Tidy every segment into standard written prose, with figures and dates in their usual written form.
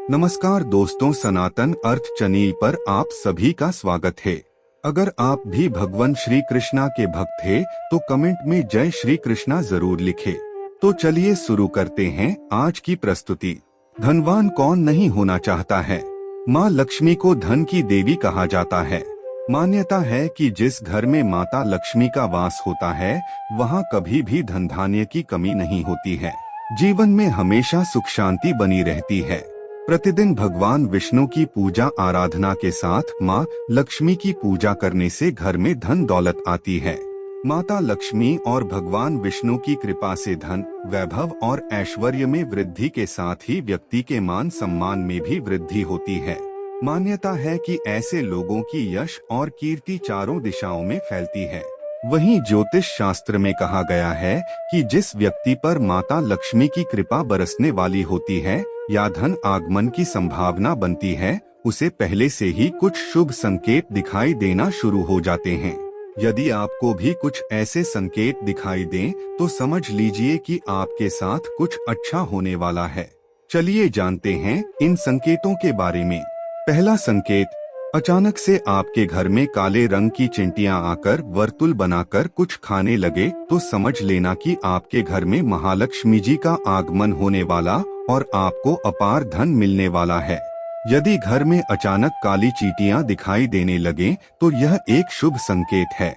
नमस्कार दोस्तों, सनातन अर्थ चैनल पर आप सभी का स्वागत है। अगर आप भी भगवान श्री कृष्णा के भक्त हैं, तो कमेंट में जय श्री कृष्णा जरूर लिखें। तो चलिए शुरू करते हैं आज की प्रस्तुति। धनवान कौन नहीं होना चाहता है। माँ लक्ष्मी को धन की देवी कहा जाता है। मान्यता है कि जिस घर में माता लक्ष्मी का वास होता है, वहाँ कभी भी धन धान्य की कमी नहीं होती है। जीवन में हमेशा सुख शांति बनी रहती है। प्रतिदिन भगवान विष्णु की पूजा आराधना के साथ माँ लक्ष्मी की पूजा करने से घर में धन दौलत आती है। माता लक्ष्मी और भगवान विष्णु की कृपा से धन, वैभव और ऐश्वर्य में वृद्धि के साथ ही व्यक्ति के मान सम्मान में भी वृद्धि होती है। मान्यता है कि ऐसे लोगों की यश और कीर्ति चारों दिशाओं में फैलती है। वहीं ज्योतिष शास्त्र में कहा गया है कि जिस व्यक्ति पर माता लक्ष्मी की कृपा बरसने वाली होती है या धन आगमन की संभावना बनती है, उसे पहले से ही कुछ शुभ संकेत दिखाई देना शुरू हो जाते हैं। यदि आपको भी कुछ ऐसे संकेत दिखाई दें, तो समझ लीजिए कि आपके साथ कुछ अच्छा होने वाला है। चलिए जानते हैं इन संकेतों के बारे में। पहला संकेत, अचानक से आपके घर में काले रंग की चिंटियां आकर वर्तुल बनाकर कुछ खाने लगे, तो समझ लेना कि आपके घर में महालक्ष्मी जी का आगमन होने वाला और आपको अपार धन मिलने वाला है। यदि घर में अचानक काली चींटियां दिखाई देने लगे, तो यह एक शुभ संकेत है।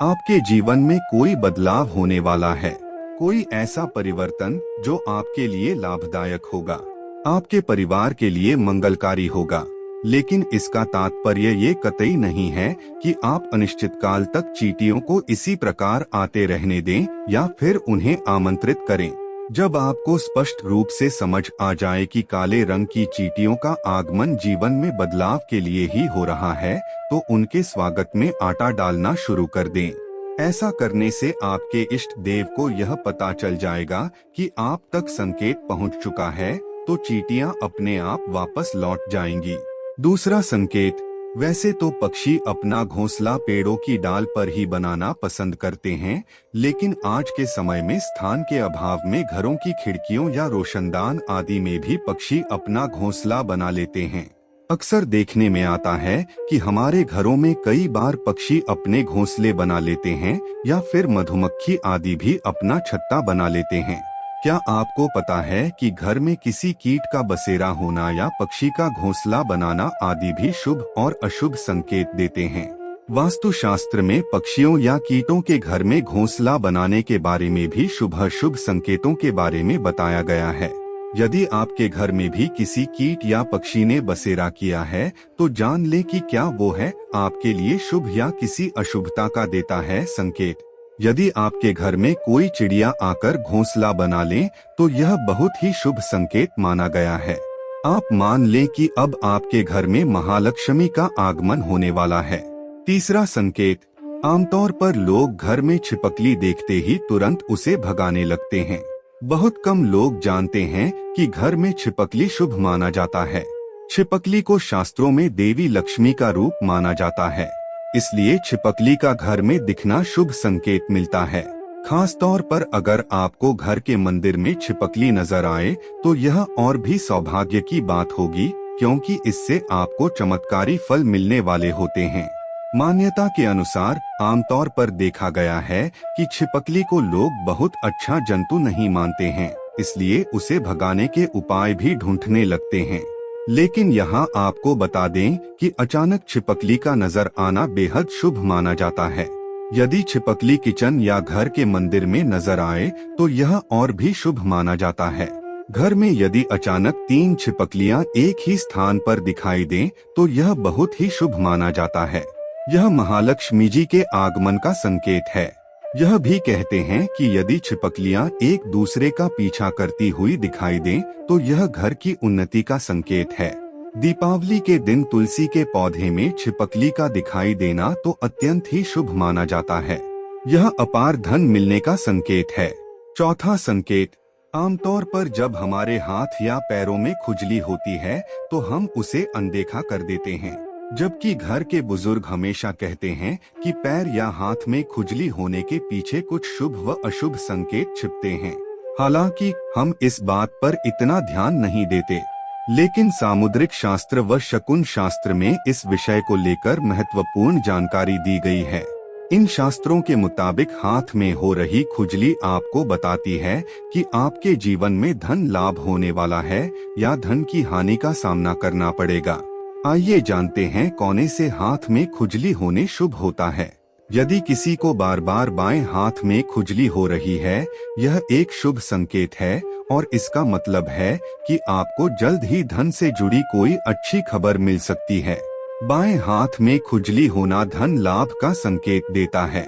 आपके जीवन में कोई बदलाव होने वाला है। कोई ऐसा परिवर्तन जो आपके लिए लाभदायक होगा, आपके परिवार के लिए मंगलकारी होगा। लेकिन इसका तात्पर्य ये कतई नहीं है कि आप अनिश्चित काल तक चींटियों को इसी प्रकार आते रहने दें या फिर उन्हें आमंत्रित करें। जब आपको स्पष्ट रूप से समझ आ जाए कि काले रंग की चींटियों का आगमन जीवन में बदलाव के लिए ही हो रहा है, तो उनके स्वागत में आटा डालना शुरू कर दें। ऐसा करने से आपके इष्ट देव को यह पता चल जाएगा कि आप तक संकेत पहुंच चुका है, तो चींटियां अपने आप वापस लौट जाएंगी। दूसरा संकेत, वैसे तो पक्षी अपना घोंसला पेड़ों की डाल पर ही बनाना पसंद करते हैं, लेकिन आज के समय में स्थान के अभाव में घरों की खिड़कियों या रोशनदान आदि में भी पक्षी अपना घोंसला बना लेते हैं। अक्सर देखने में आता है कि हमारे घरों में कई बार पक्षी अपने घोंसले बना लेते हैं या फिर मधुमक्खी आदि भी अपना छत्ता बना लेते हैं। क्या आपको पता है कि घर में किसी कीट का बसेरा होना या पक्षी का घोंसला बनाना आदि भी शुभ और अशुभ संकेत देते हैं। वास्तुशास्त्र में पक्षियों या कीटों के घर में घोंसला बनाने के बारे में भी शुभ अशुभ संकेतों के बारे में बताया गया है। यदि आपके घर में भी किसी कीट या पक्षी ने बसेरा किया है, तो जान ले कि क्या वो है आपके लिए शुभ या किसी अशुभता का देता है संकेत। यदि आपके घर में कोई चिड़िया आकर घोंसला बना ले, तो यह बहुत ही शुभ संकेत माना गया है। आप मान लें कि अब आपके घर में महालक्ष्मी का आगमन होने वाला है। तीसरा संकेत, आमतौर पर लोग घर में छिपकली देखते ही तुरंत उसे भगाने लगते हैं। बहुत कम लोग जानते हैं कि घर में छिपकली शुभ माना जाता है। छिपकली को शास्त्रों में देवी लक्ष्मी का रूप माना जाता है, इसलिए छिपकली का घर में दिखना शुभ संकेत मिलता है। खास तौर पर अगर आपको घर के मंदिर में छिपकली नजर आए, तो यह और भी सौभाग्य की बात होगी, क्योंकि इससे आपको चमत्कारी फल मिलने वाले होते हैं। मान्यता के अनुसार आमतौर पर देखा गया है कि छिपकली को लोग बहुत अच्छा जंतु नहीं मानते हैं, इसलिए उसे भगाने के उपाय भी ढूंढने लगते हैं। लेकिन यहाँ आपको बता दें कि अचानक छिपकली का नजर आना बेहद शुभ माना जाता है। यदि छिपकली किचन या घर के मंदिर में नजर आए, तो यह और भी शुभ माना जाता है। घर में यदि अचानक 3 छिपकलियां एक ही स्थान पर दिखाई दें, तो यह बहुत ही शुभ माना जाता है। यह महालक्ष्मी जी के आगमन का संकेत है। यह भी कहते हैं कि यदि छिपकलियां एक दूसरे का पीछा करती हुई दिखाई दें, तो यह घर की उन्नति का संकेत है। दीपावली के दिन तुलसी के पौधे में छिपकली का दिखाई देना तो अत्यंत ही शुभ माना जाता है। यह अपार धन मिलने का संकेत है। चौथा संकेत, आमतौर पर जब हमारे हाथ या पैरों में खुजली होती है, तो हम उसे अनदेखा कर देते हैं, जबकि घर के बुजुर्ग हमेशा कहते हैं कि पैर या हाथ में खुजली होने के पीछे कुछ शुभ व अशुभ संकेत छिपते हैं। हालांकि हम इस बात पर इतना ध्यान नहीं देते। लेकिन सामुद्रिक शास्त्र व शकुन शास्त्र में इस विषय को लेकर महत्वपूर्ण जानकारी दी गई है। इन शास्त्रों के मुताबिक हाथ में हो रही खुजली आपको बताती है कि आपके जीवन में धन लाभ होने वाला है या धन की हानि का सामना करना पड़ेगा। आइए जानते हैं कोने से हाथ में खुजली होने शुभ होता है। यदि किसी को बार बार बाएं हाथ में खुजली हो रही है, यह एक शुभ संकेत है और इसका मतलब है कि आपको जल्द ही धन से जुड़ी कोई अच्छी खबर मिल सकती है। बाएं हाथ में खुजली होना धन लाभ का संकेत देता है।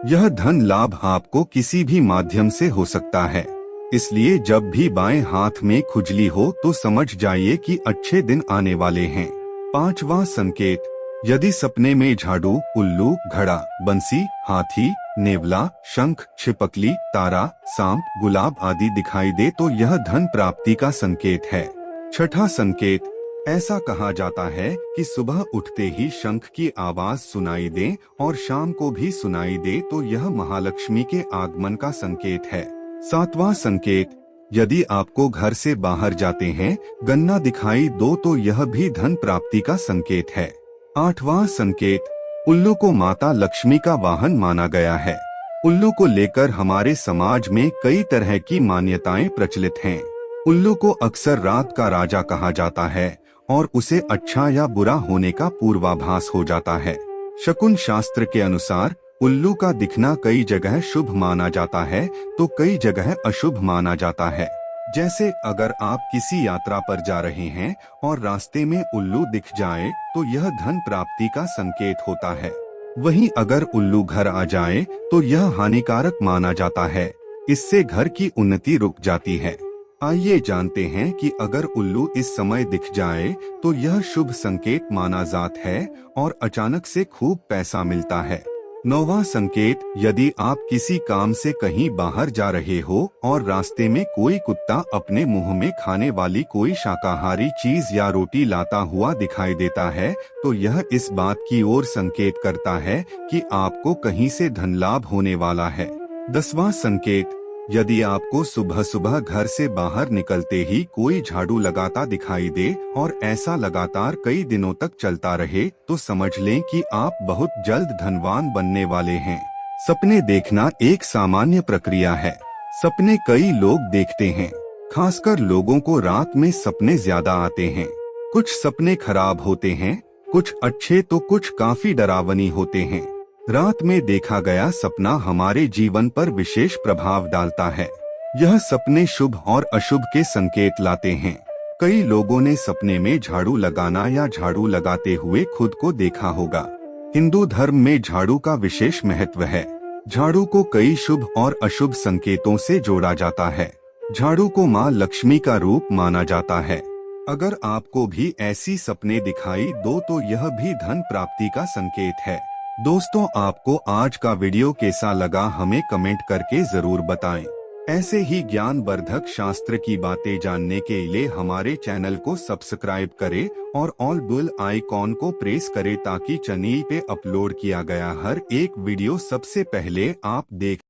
यह धन लाभ आपको किसी भी माध्यम से हो सकता है, इसलिए जब भी बाएं हाथ में खुजली हो तो समझ जाइए कि अच्छे दिन आने वाले हैं। पांचवा संकेत, यदि सपने में झाड़ू, उल्लू, घड़ा, बंसी, हाथी, नेवला, शंख, छिपकली, तारा, सांप, गुलाब आदि दिखाई दे तो यह धन प्राप्ति का संकेत है। छठा संकेत, ऐसा कहा जाता है कि सुबह उठते ही शंख की आवाज सुनाई दे और शाम को भी सुनाई दे तो यह महालक्ष्मी के आगमन का संकेत है। सातवां संकेत, यदि आपको घर से बाहर जाते हैं गन्ना दिखाई दो तो यह भी धन प्राप्ति का संकेत है। आठवां संकेत, उल्लू को माता लक्ष्मी का वाहन माना गया है। उल्लू को लेकर हमारे समाज में कई तरह की मान्यताएं प्रचलित हैं। उल्लू को अक्सर रात का राजा कहा जाता है और उसे अच्छा या बुरा होने का पूर्वाभास हो जाता है। शकुन शास्त्र के अनुसार उल्लू का दिखना कई जगह शुभ माना जाता है तो कई जगह अशुभ माना जाता है। जैसे अगर आप किसी यात्रा पर जा रहे हैं और रास्ते में उल्लू दिख जाए तो यह धन प्राप्ति का संकेत होता है। वहीं अगर उल्लू घर आ जाए तो यह हानिकारक माना जाता है, इससे घर की उन्नति रुक जाती है। आइए जानते हैं कि अगर उल्लू इस समय दिख जाए तो यह शुभ संकेत माना जाता है और अचानक से खूब पैसा मिलता है। नौवां संकेत, यदि आप किसी काम से कहीं बाहर जा रहे हो और रास्ते में कोई कुत्ता अपने मुंह में खाने वाली कोई शाकाहारी चीज या रोटी लाता हुआ दिखाई देता है तो यह इस बात की ओर संकेत करता है कि आपको कहीं से धन लाभ होने वाला है। 10वां संकेत, यदि आपको सुबह सुबह घर से बाहर निकलते ही कोई झाड़ू लगाता दिखाई दे और ऐसा लगातार कई दिनों तक चलता रहे तो समझ लें कि आप बहुत जल्द धनवान बनने वाले हैं। सपने देखना एक सामान्य प्रक्रिया है। सपने कई लोग देखते हैं, खासकर लोगों को रात में सपने ज्यादा आते हैं। कुछ सपने खराब होते हैं, कुछ अच्छे तो कुछ काफी डरावनी होते हैं। रात में देखा गया सपना हमारे जीवन पर विशेष प्रभाव डालता है। यह सपने शुभ और अशुभ के संकेत लाते हैं। कई लोगों ने सपने में झाड़ू लगाना या झाड़ू लगाते हुए खुद को देखा होगा। हिंदू धर्म में झाड़ू का विशेष महत्व है। झाड़ू को कई शुभ और अशुभ संकेतों से जोड़ा जाता है। झाड़ू को मां लक्ष्मी का रूप माना जाता है। अगर आपको भी ऐसी सपने दिखाई दो तो यह भी धन प्राप्ति का संकेत है। दोस्तों, आपको आज का वीडियो कैसा लगा हमें कमेंट करके जरूर बताएं। ऐसे ही ज्ञानवर्धक शास्त्र की बातें जानने के लिए हमारे चैनल को सब्सक्राइब करें और ऑल बेल आइकॉन को प्रेस करें ताकि चैनल पे अपलोड किया गया हर एक वीडियो सबसे पहले आप देख